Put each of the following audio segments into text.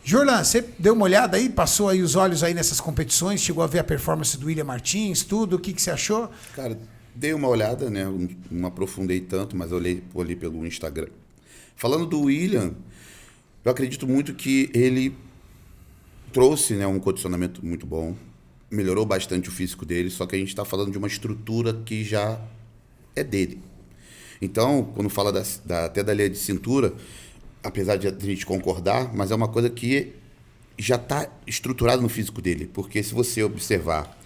Jorlan, você deu uma olhada aí, passou aí os olhos aí nessas competições, chegou a ver a performance do William Martins, tudo, o que você achou? Cara, dei uma olhada, né? Não aprofundei tanto, mas olhei pelo Instagram. Falando do William, eu acredito muito que ele trouxe, né, um condicionamento muito bom, melhorou bastante o físico dele, só que a gente está falando de uma estrutura que já é dele. Então, quando fala até da linha de cintura, apesar de a gente concordar, mas é uma coisa que já está estruturada no físico dele, porque se você observar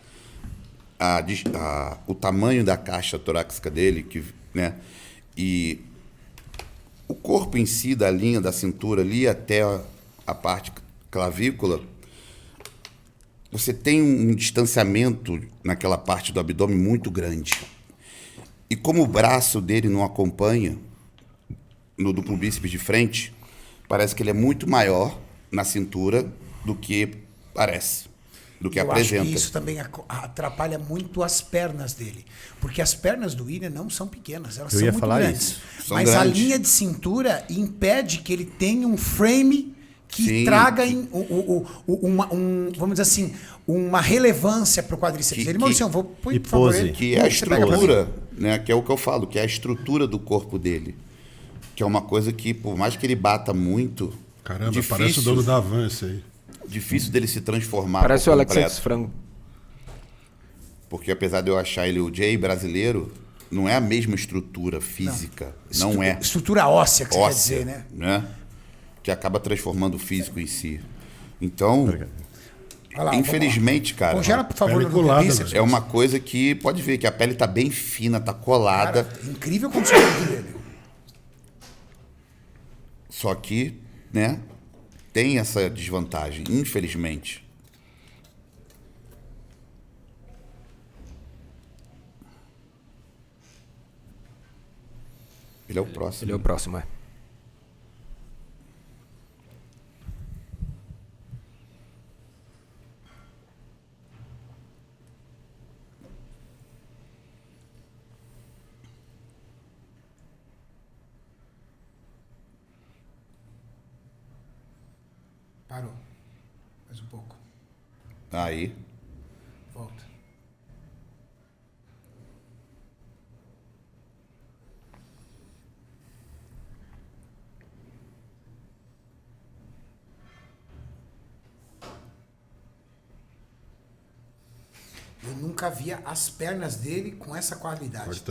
o tamanho da caixa torácica dele, né, e o corpo em si, da linha da cintura ali até a parte clavícula, você tem um distanciamento naquela parte do abdômen muito grande. E como o braço dele não acompanha no duplo bíceps de frente, parece que ele é muito maior na cintura do que parece, do que apresenta. Acho que isso também atrapalha muito as pernas dele. Porque as pernas do William não são pequenas, elas são muito grandes. Mas a linha de cintura impede que ele tenha um frame que traga vamos dizer assim, uma relevância para o quadríceps. Ele, Maurício, vou por favor. Que é a estrutura, né, que é o que eu falo, que é a estrutura do corpo dele. Que é uma coisa que, por mais que ele bata muito... Caramba, difícil, parece o dono da van esse aí. Difícil dele se transformar. Parece o Alex Frango. Porque apesar de eu achar ele o Jay brasileiro, não é a mesma estrutura física. Não é. Estrutura óssea, que óssea, você quer dizer, né? Que acaba transformando o físico em si. Então, lá, infelizmente, cara... Congela, por favor, no é uma coisa que, pode ver, que a pele tá bem fina, tá colada. Cara, incrível o condicionamento dele. Só que, né, tem essa desvantagem, infelizmente. Ele é o próximo. Ele é o próximo, é. Parou. Mais um pouco. Aí. Volta. Eu nunca via as pernas dele com essa qualidade.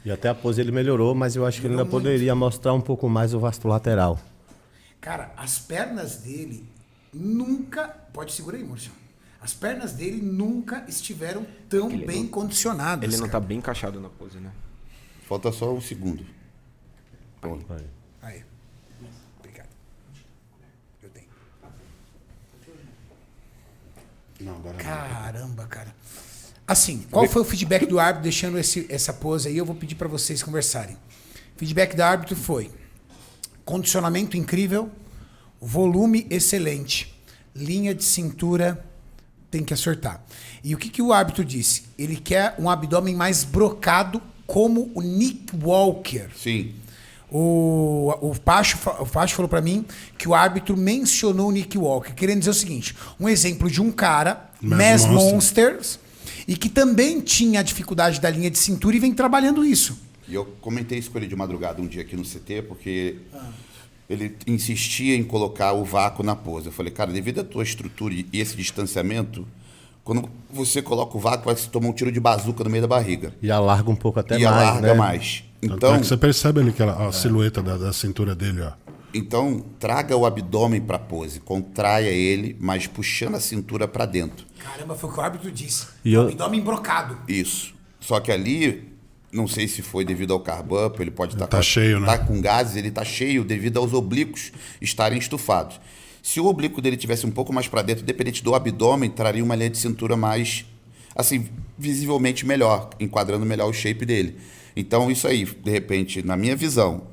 E até a pose ele melhorou, mas eu acho que ele ainda poderia mostrar um pouco mais o vasto lateral. Cara, as pernas dele nunca... Pode segurar aí, Maurício. As pernas dele nunca estiveram tão bem condicionadas. Ele não tá bem encaixado na pose, né? Falta só um segundo. Aí. Obrigado. Eu tenho. Caramba, cara. Assim, qual foi o feedback do árbitro deixando essa pose aí? Eu vou pedir para vocês conversarem. O feedback do árbitro foi... Condicionamento incrível, volume excelente, linha de cintura tem que acertar. E o que o árbitro disse? Ele quer um abdômen mais brocado, como o Nick Walker. Sim. O Pacho falou para mim que o árbitro mencionou o Nick Walker, querendo dizer o seguinte: um exemplo de um cara, Mass Monsters, e que também tinha a dificuldade da linha de cintura e vem trabalhando isso. E eu comentei isso com ele de madrugada um dia aqui no CT, porque ele insistia em colocar o vácuo na pose. Eu falei, cara, devido à tua estrutura e esse distanciamento, quando você coloca o vácuo, vai se tomar um tiro de bazuca no meio da barriga. E alarga um pouco até mais, alarga né? mais. Então, você percebe ali que a silhueta da cintura dele, ó. Então, traga o abdômen para a pose, contraia ele, mas puxando a cintura para dentro. Caramba, foi o que o árbitro disse. Abdômen brocado. Isso. Só que ali... Não sei se foi devido ao carb up, ele pode estar cheio, né? Tá com gases, ele está cheio devido aos oblíquos estarem estufados. Se o oblíquo dele tivesse um pouco mais para dentro, independente do abdômen, traria uma linha de cintura mais, assim, visivelmente melhor, enquadrando melhor o shape dele. Então, isso aí, de repente, na minha visão,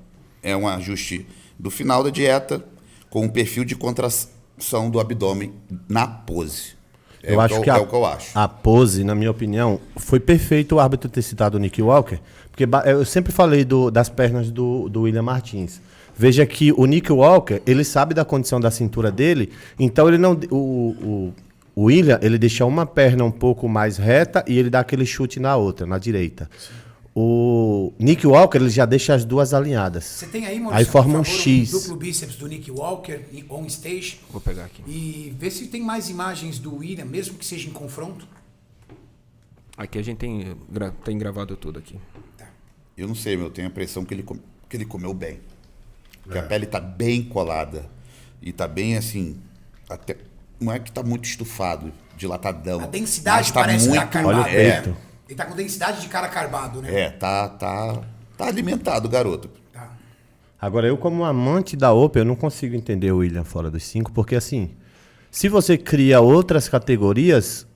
é um ajuste do final da dieta com um perfil de contração do abdômen na pose. É o que eu acho. A pose, na minha opinião, foi perfeito o árbitro ter citado o Nick Walker, porque eu sempre falei das pernas do William Martins. Veja que o Nick Walker, ele sabe da condição da cintura dele, então ele não... O William, ele deixa uma perna um pouco mais reta e ele dá aquele chute na outra, na direita. Sim. O Nick Walker, ele já deixa as duas alinhadas. Você tem aí, Maurício, aí forma um favor, X. duplo bíceps do Nick Walker on stage. Vou pegar aqui. E ver se tem mais imagens do William, mesmo que seja em confronto. Aqui a gente tem gravado tudo aqui. Tá. Eu não sei, eu tenho a impressão que ele comeu bem. Porque a pele tá bem colada. E tá bem assim. Até, não é que tá muito estufado, dilatadão. A densidade mas tá parece muito, que tá carbado. Olha o peito. Ele tá com densidade de cara carbado, né? Tá alimentado o garoto. Tá. Agora, eu como amante da Open, eu não consigo entender o William fora dos 5, porque assim, se você cria outras categorias,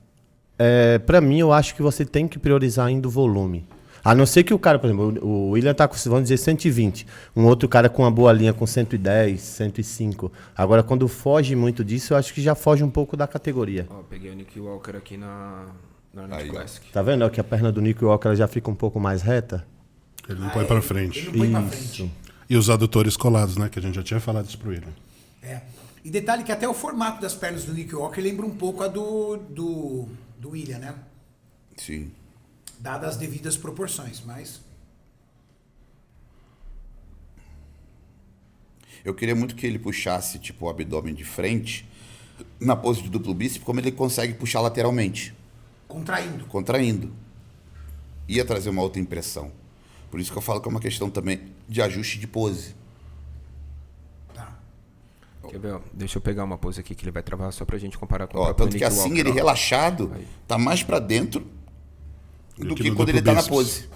pra mim eu acho que você tem que priorizar ainda o volume. A não ser que o cara, por exemplo, o William tá com, vamos dizer, 120. Um outro cara com uma boa linha com 110, 105. Agora, quando foge muito disso, eu acho que já foge um pouco da categoria. Ó, peguei o Nick Walker aqui na Arnold Aí, Classic. Tá vendo ó, que a perna do Nick Walker ela já fica um pouco mais reta? Ele não põe pra frente. Ele não põe pra frente. E os adutores colados, né? Que a gente já tinha falado isso pro William. E detalhe que até o formato das pernas do Nick Walker lembra um pouco a do William, né? Sim. Dadas as devidas proporções, mas... Eu queria muito que ele puxasse tipo o abdômen de frente na pose de duplo bíceps, como ele consegue puxar lateralmente, contraindo. Ia trazer uma outra impressão. Por isso que eu falo que é uma questão também de ajuste de pose. Tá. Quer ver? Ó? Deixa eu pegar uma pose aqui que ele vai travar só pra gente comparar com o Ó, próprio tanto que Nick assim Walker, ele ó. relaxado Aí. tá mais pra dentro do que que no quando ele duplo tá na bíceps. pose.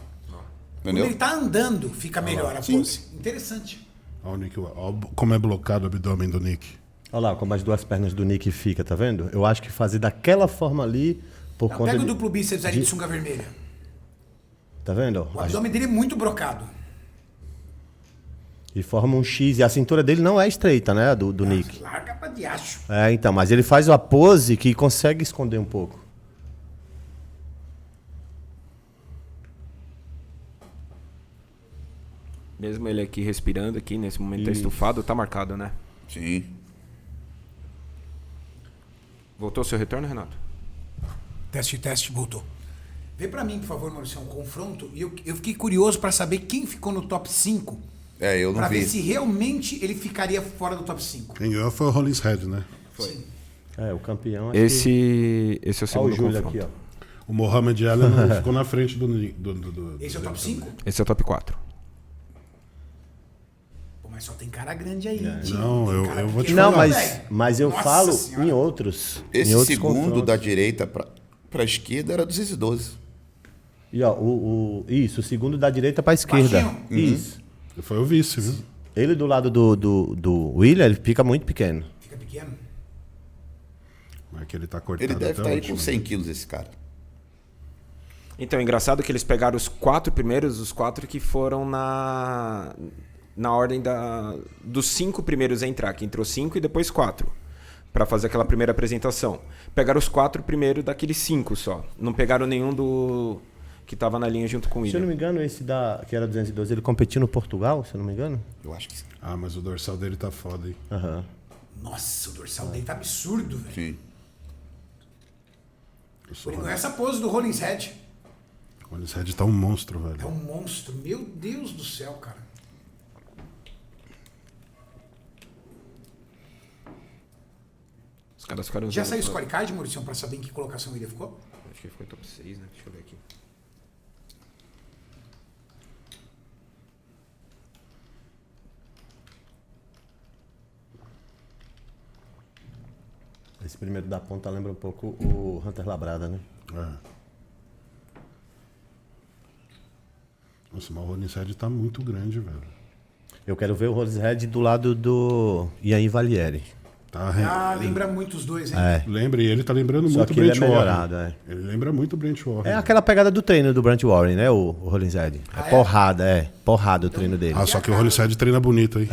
Quando Entendeu? ele tá andando, fica melhor a pose. Interessante. Olha o Nick, olha como é blocado o abdômen do Nick. Olha lá como as duas pernas do Nick fica, tá vendo? Eu acho que fazer daquela forma ali, por Não, conta pega o de... duplo bíceps ali de sunga vermelha. Tá vendo? O abdômen dele é muito brocado. E forma um X. E a cintura dele não é estreita, né? Do Nick. Larga pra diacho. Então, mas ele faz uma pose que consegue esconder um pouco. Mesmo ele aqui respirando, aqui nesse momento tá estufado, tá marcado, né? Sim. Voltou o seu retorno, Renato? Teste, voltou. Vê pra mim, por favor, Maurício, um confronto. E eu fiquei curioso pra saber quem ficou no top 5. Eu não Pra vi. ver se realmente ele ficaria fora do top 5. Quem ganhou foi o Rollins Head, né? Sim. O campeão... acho Esse é o Olha o segundo Júlio confronto. aqui, ó. O Mohamed Ali não ficou na frente do Esse é o top 5? Esse é o top 4. Pô, mas só tem cara grande aí. tio. Não, Tem eu cara vou te pequeno, Não, falar. velho. mas eu Nossa falo Senhora. em outros. Esse em outros segundo confrontos. da direita pra esquerda era 212. E ó, isso, o segundo da direita pra esquerda. Baixinho? Isso. Foi o vice, viu? Ele do lado do William, ele fica muito pequeno. Fica pequeno. Mas que ele tá cortado Ele deve até estar aí hoje, com né? 100 quilos, esse cara. Então, engraçado que eles pegaram os 4 primeiros, os 4 que foram na ordem dos 5 primeiros a entrar, que entrou 5 e depois 4, pra fazer aquela primeira apresentação. Pegaram os 4 primeiros daqueles 5 só. Não pegaram nenhum do que tava na linha junto com o Se eu não William. me engano, esse que era 212, ele competiu no Portugal, se eu não me engano? Eu acho que sim. Ah, mas o dorsal dele tá foda, hein? Aham. Nossa, o dorsal dele tá absurdo, velho. Sim. Ele não é essa pose do Rollins Head. O Rollins Head tá um monstro, velho. É um monstro. Meu Deus do céu, cara. Os caras ficaram Já usando- saiu o scorecard, Maurício, pra saber em que colocação ele ficou? Acho que ele ficou em top 6, né? Deixa eu ver aqui. Esse primeiro da ponta lembra um pouco o Hunter Labrada, né? É. Nossa, mas o Rollins Head tá muito grande, velho. Eu quero ver o Rollins Head do lado do Ian Valieri. Tá Lembra muito os dois, hein? Lembra, e ele tá lembrando Só muito o que ele é Brent Warren. melhorado, Ele lembra muito o Brent Warren. É aquela pegada do treino do Brent Warren, né? O Rollins Head. Ah, é? Porrada, porrada o treino dele. Ah, só que o Rollins Head treina bonito, hein?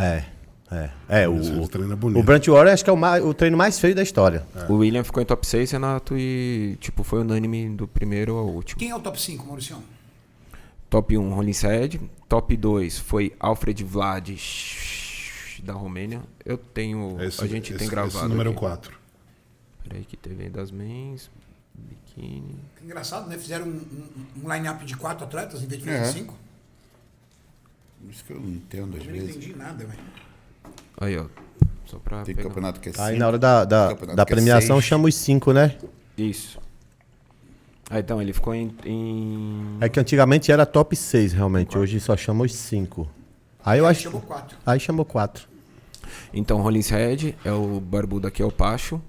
O treina bonito. o Brent Warren acho que é o treino mais feio da história. O William ficou em top 6, Renato, e tipo, foi unânime do primeiro ao último. Quem é o top 5, Maurício? Top 1, Rollins Head. Top 2 foi Alfred Vlad da Romênia. Eu tenho. A gente tem gravado. Esse número aqui. 4. Peraí, que teve das mens. Biquíni. Que engraçado, né? Fizeram um line-up de 4 atletas em vez de fazer 5. Isso que eu não entendo às Eu não vezes. entendi nada, velho. Aí, ó. Só pra Tem pegar. campeonato que é 5. Aí na hora da campeonato que é premiação 6. chama os 5, né? Isso. Aí, então, ele ficou em. É que antigamente era top 6, realmente. Hoje só chama os 5. Aí eu acho. Chamou 4. Aí chamou 4. Então, Rollins Red é o barbudo aqui, é o Pacho.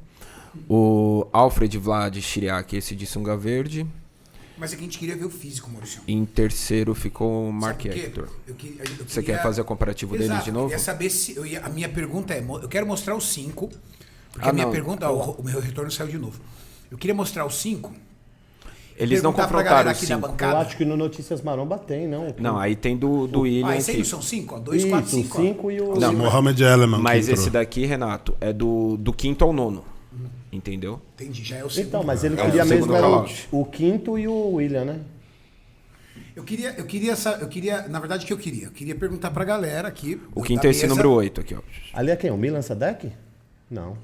O Alfred Vlad Chiriac, esse de sunga verde. Mas aqui a gente queria ver o físico, Maurício. Em terceiro ficou o Mark Sabe por quê? Hector. Eu Você queria- quer fazer o comparativo deles Exato, de Eu novo? queria saber se... A minha pergunta é... Eu quero mostrar os 5. Porque Ah, a minha não. pergunta... O meu retorno saiu de novo. Eu queria mostrar os 5. Eles não perguntar pra confrontaram galera os aqui da 5. bancada. Eu acho que no Notícias Maromba tem, não? Não, aí tem do William Esse aí aqui. são 5, ó. 2, 4, Isso, 5. 5 e o... Não, Mohamed Eleman. Mas que entrou. esse daqui, Renato, é do quinto ao nono. Entendeu? Entendi, já é o segundo. Então, mas ele É o queria mesmo segundo era call-out. o quinto e o William, né? Eu queria, na verdade, o que eu queria? Eu queria perguntar pra galera aqui. O da quinto é esse mesa. número 8 aqui, ó. Ali é quem? O Milan Sadek? Não.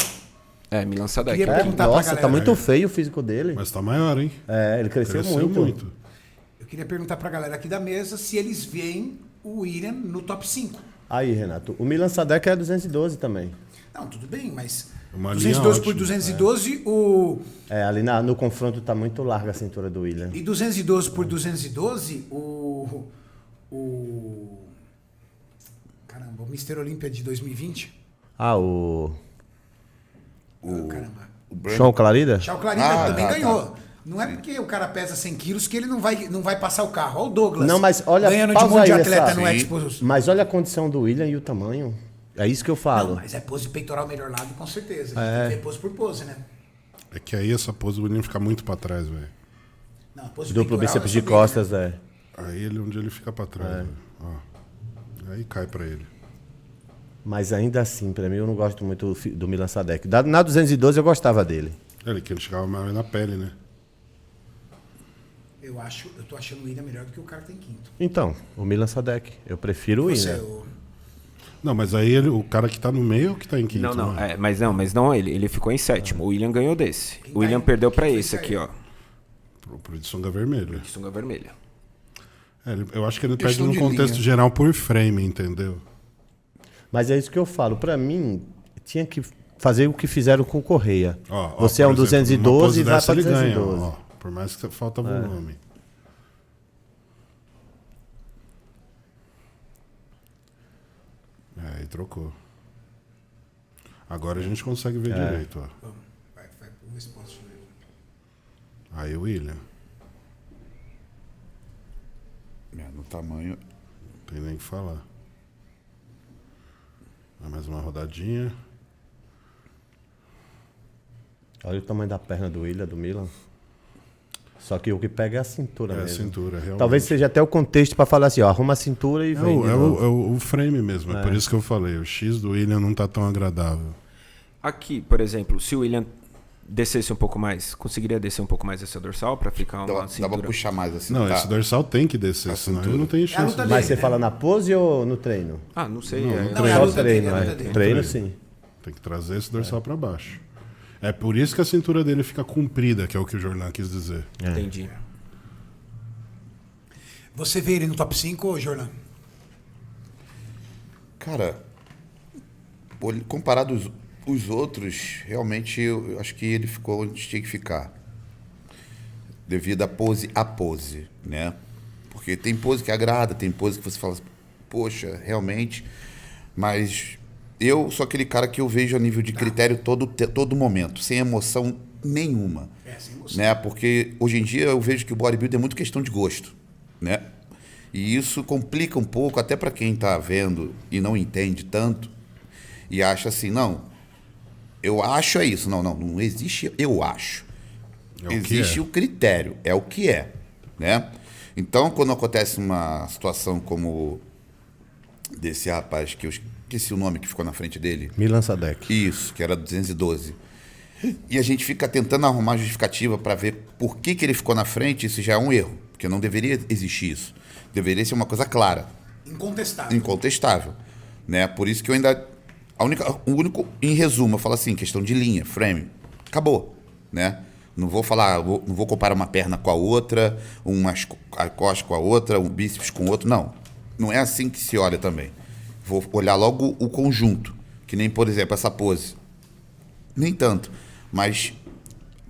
É, Milan Sadek. Queria É, perguntar pra nossa, galera. tá muito feio o físico dele. Mas tá maior, hein? É, ele cresceu, muito. Eu queria perguntar pra galera aqui da mesa se eles veem o William no top 5. Aí, Renato, o Milan Sadek é 212 também. Não, tudo bem, mas Uma linha 212 por ótima, 212, o... É, ali no confronto tá muito larga a cintura do William. E 212 por 212, Caramba, o Mr. Olímpia de 2020. Ah, o Caramba. O Brandon- Sean Clarida? Tchau, Clarida Ah, também tá, ganhou. Não é porque o cara pesa 100 quilos que ele não vai passar o carro. Olha o Douglas. Não, mas olha, ganhando de pausa monte de aí atleta essa- no Sim. Expo. Mas olha a condição do William e o tamanho. É isso que eu Não, falo. mas é pose peitoral melhor lado, com certeza. A gente tem que ver pose por pose, né? É que aí essa pose do William fica muito pra trás, velho. Não, pose Duplo peitoral bíceps é de só costas, é. Aí ele onde ele fica pra trás, velho. Ó. Aí cai pra ele. Mas ainda assim, pra mim, eu não gosto muito do Milan Sadek. Na 212 eu gostava dele. Que ele chegava mais na pele, né? Eu tô achando o William melhor do que o cara que tem quinto. Então, o Milan Sadek. Eu prefiro o Você, William. Não, mas aí o cara que tá no meio é o que tá em quinto, Não, né? mas não ele. Ele ficou em sétimo. O William ganhou desse. Quem O William tá em- perdeu pra quem esse foi aqui, ó. Pro de sunga vermelha. De sunga vermelha. Eu acho que ele perde Questão no de contexto linha. geral por frame, entendeu? Mas é isso que eu falo. Pra mim, tinha que fazer o que fizeram com o Correia. Ó, Você é um por exemplo, 212 e numa vai pose pra dessa ele ganha, 212. ó, por mais que falta volume. Aí trocou. Agora a gente consegue ver direito, ó. Vamos, vai pro resposta. Aí o William. No tamanho. Não tem nem o que falar. Mais uma rodadinha. Olha o tamanho da perna do William, do Milan. Só que o que pega é a cintura É a mesmo. cintura, realmente. Talvez seja até o contexto pra falar assim, ó, arruma a cintura e vem. de novo. o frame mesmo, é por isso que eu falei. O X do William não tá tão agradável. Aqui, por exemplo, se o William descesse um pouco mais, conseguiria descer um pouco mais essa dorsal pra ficar uma Dá pra cintura? puxar mais assim. Não, tá? esse dorsal tem que descer, senão ele não tem chance. luta de- Mas você né? fala na pose ou no treino? Ah, não sei. Não, é- não Não, é a Só luta treino, dele, é a luta é. dele. Treino, Treino. sim. Tem que trazer esse dorsal pra baixo. É por isso que a cintura dele fica comprida, que é o que o Jornal quis dizer. Entendi. Você vê ele no top 5, ô Jorlan? Cara, comparado os outros, realmente eu acho que ele ficou onde tinha que ficar. Devido à pose, né? Porque tem pose que agrada, tem pose que você fala, poxa, realmente. Mas eu sou aquele cara que eu vejo a nível de critério todo momento, sem emoção nenhuma. Sem emoção. Né? Porque hoje em dia eu vejo que o bodybuilding é muito questão de gosto, né? E isso complica um pouco até para quem está vendo e não entende tanto e acha assim, não, eu acho é isso. Não existe eu acho. É o que Existe é. o critério, é o que é, né? Então, quando acontece uma situação como desse rapaz que eu esqueci o nome que ficou na frente dele, Milan Sadek. isso, que era 212. E a gente fica tentando arrumar justificativa para ver por que ele ficou na frente, isso já é um erro, porque não deveria existir isso. Deveria ser uma coisa clara, Incontestável. incontestável, né? Por isso que eu ainda O único, em resumo, eu falo assim, questão de linha, frame. Acabou, né? Não vou falar, não vou comparar uma perna com a outra, a costa com a outra, um bíceps com o outro, não. Não é assim que se olha também. Vou olhar logo o conjunto, que nem, por exemplo, essa pose. Nem tanto, mas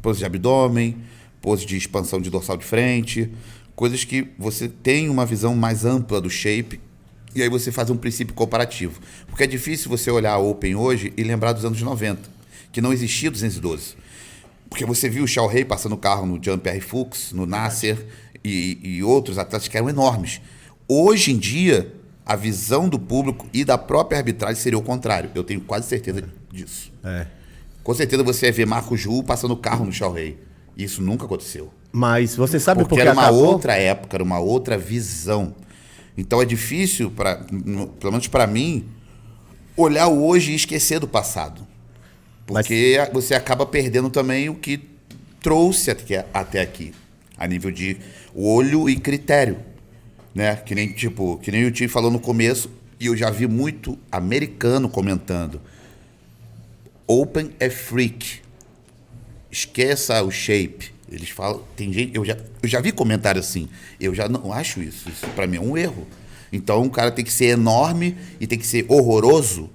pose de abdômen, pose de expansão de dorsal de frente, coisas que você tem uma visão mais ampla do shape, e aí você faz um princípio comparativo. Porque é difícil você olhar a Open hoje e lembrar dos anos 90, que não existia 212. Porque você viu o Xiao Rei passando o carro no Jean-Pierre Fuchs, no Nasser e outros atletas que eram enormes. Hoje em dia, a visão do público e da própria arbitragem seria o contrário. Eu tenho quase certeza disso. Com certeza você vai ver Marco Ju passando o carro no Xiao Rei. Isso nunca aconteceu. Mas você sabe porque era uma outra época, era uma outra visão. Então é difícil, pelo menos para mim, olhar o hoje e esquecer do passado. Porque você acaba perdendo também o que trouxe até aqui, a nível de olho e critério, né? Que nem o Tim falou no começo, e eu já vi muito americano comentando. Open é freak. Esqueça o shape. Eles falam, tem gente, eu já vi comentário assim. Eu já não acho isso. Isso para mim é um erro. Então o cara tem que ser enorme e tem que ser horroroso.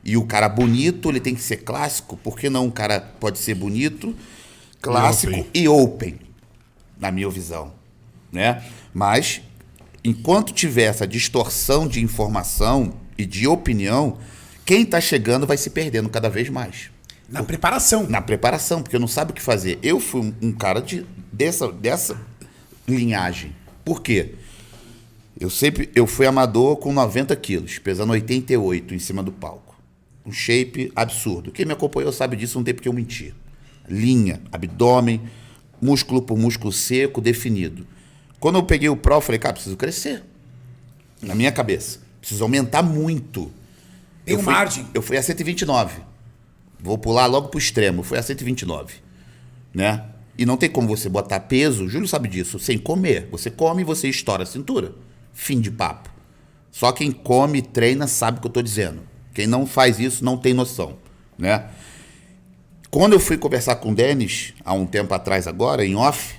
E o cara bonito, ele tem que ser clássico. Por que não um cara pode ser bonito, clássico e open, na minha visão, né? Mas enquanto tiver essa distorção de informação e de opinião, quem está chegando vai se perdendo cada vez mais. Na preparação. Na preparação, porque não sabe o que fazer. Eu fui um cara dessa linhagem. Por quê? Eu fui amador com 90 quilos, pesando 88 em cima do palco. Um shape absurdo. Quem me acompanhou sabe disso, não tem porque eu mentir. Linha, abdômen, músculo por músculo seco, definido. Quando eu peguei o Pro, eu falei, cara, preciso crescer. Na minha cabeça. Preciso aumentar muito. Tem margem. Eu fui a 129. Vou pular logo pro extremo. Fui a 129. Né? E não tem como você botar peso, o Júlio sabe disso, sem comer. Você come e você estoura a cintura. Fim de papo. Só quem come e treina sabe o que eu tô dizendo. Quem não faz isso não tem noção, né? Quando eu fui conversar com o Denis, há um tempo atrás agora, em off,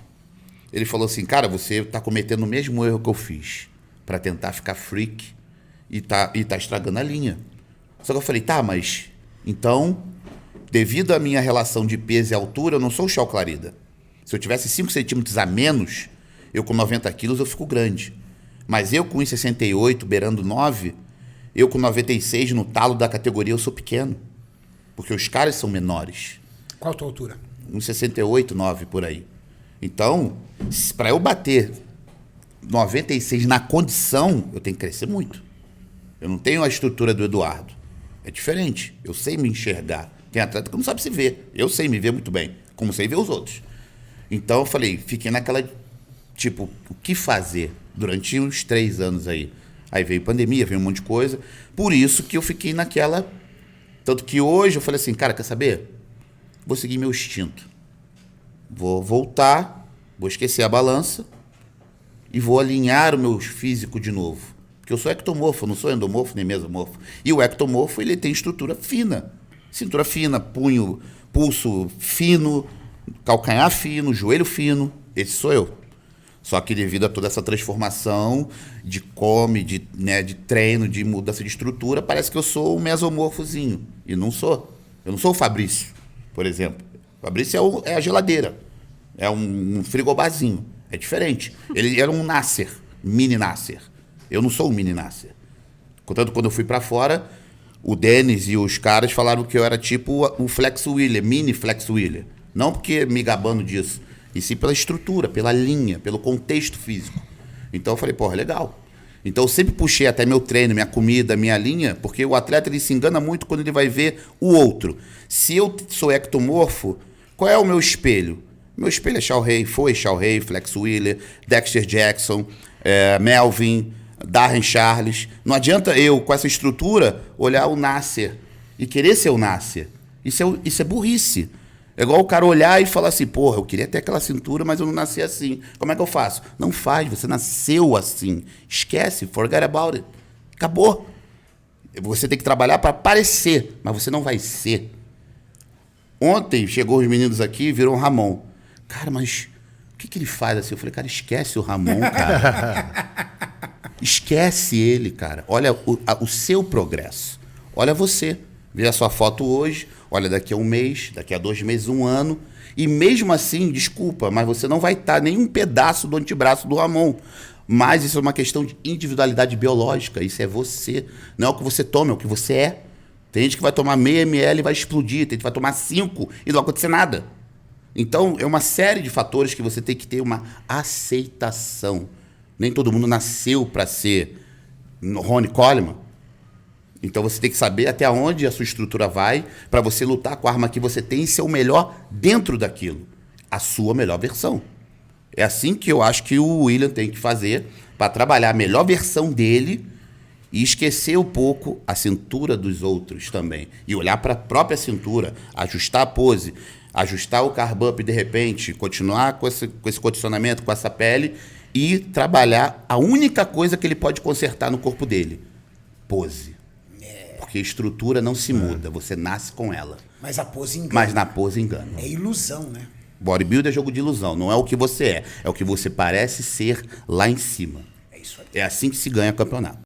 ele falou assim, cara, você está cometendo o mesmo erro que eu fiz para tentar ficar freak e tá estragando a linha. Só que eu falei, tá, mas então, devido à minha relação de peso e altura, eu não sou o Xiao Clarida. Se eu tivesse 5 centímetros a menos, eu com 90 quilos eu fico grande. Mas eu com 1,68, beirando 9... Eu com 96 no talo da categoria eu sou pequeno. Porque os caras são menores. Qual a tua altura? 1,68, 9 por aí. Então, para eu bater 96 na condição, eu tenho que crescer muito. Eu não tenho a estrutura do Eduardo. É diferente. Eu sei me enxergar. Tem atleta que não sabe se ver. Eu sei me ver muito bem. Como sei ver os outros. Então eu falei, fiquei naquela... Tipo, o que fazer? Durante uns 3 anos aí. Aí veio pandemia, veio um monte de coisa. Por isso que eu fiquei naquela... Tanto que hoje eu falei assim, cara, quer saber? Vou seguir meu instinto. Vou voltar, vou esquecer a balança e vou alinhar o meu físico de novo. Porque eu sou ectomorfo, não sou endomorfo nem mesomorfo. E o ectomorfo, ele tem estrutura fina. Cintura fina, punho, pulso fino, calcanhar fino, joelho fino. Esse sou eu. Só que devido a toda essa transformação de de treino, de mudança de estrutura, parece que eu sou um mesomorfozinho. E não sou. Eu não sou o Fabrício, por exemplo. O Fabrício é a geladeira. É um frigobarzinho. É diferente. Ele era um Nasser, mini Nasser. Eu não sou um mini Nasser. Portanto, quando eu fui para fora, o Denis e os caras falaram que eu era tipo o Flex Wheeler, mini Flex Wheeler. Não porque me gabando disso. E sim pela estrutura, pela linha, pelo contexto físico. Então eu falei, porra, legal. Então eu sempre puxei até meu treino, minha comida, minha linha, porque o atleta ele se engana muito quando ele vai ver o outro. Se eu sou ectomorfo, qual é o meu espelho? Meu espelho é Xiao Rei, Flex Wheeler, Dexter Jackson, Melvin, Darren Charles. Não adianta eu, com essa estrutura, olhar o Nasser e querer ser o Nasser. Isso é burrice. É igual o cara olhar e falar assim, porra, eu queria ter aquela cintura, mas eu não nasci assim. Como é que eu faço? Não faz, você nasceu assim. Esquece, forget about it. Acabou. Você tem que trabalhar para parecer, mas você não vai ser. Ontem chegou os meninos aqui e virou um Ramon. Cara, mas o que ele faz assim? Eu falei, cara, esquece o Ramon, cara. Esquece ele, cara. Olha o seu progresso. Olha você. Vê a sua foto hoje, olha daqui a um mês, daqui a 2 meses, 1 ano. E mesmo assim, desculpa, mas você não vai estar nem um pedaço do antebraço do Ramon. Mas isso é uma questão de individualidade biológica. Isso é você. Não é o que você toma, é o que você é. Tem gente que vai tomar meio ml e vai explodir. Tem gente que vai tomar 5 e não vai acontecer nada. Então, é uma série de fatores que você tem que ter uma aceitação. Nem todo mundo nasceu para ser Ronnie Coleman. Então, você tem que saber até onde a sua estrutura vai para você lutar com a arma que você tem e ser o melhor dentro daquilo. A sua melhor versão. É assim que eu acho que o William tem que fazer para trabalhar a melhor versão dele e esquecer um pouco a cintura dos outros também. E olhar para a própria cintura, ajustar a pose, ajustar o carb up de repente, continuar com esse condicionamento, com essa pele e trabalhar a única coisa que ele pode consertar no corpo dele. Pose. Porque a estrutura não se muda, você nasce com ela. Mas a pose engana. Mas na pose engana. É ilusão, né? Bodybuilder é jogo de ilusão, não é o que você é o que você parece ser lá em cima. É isso aí. É assim que se ganha campeonato.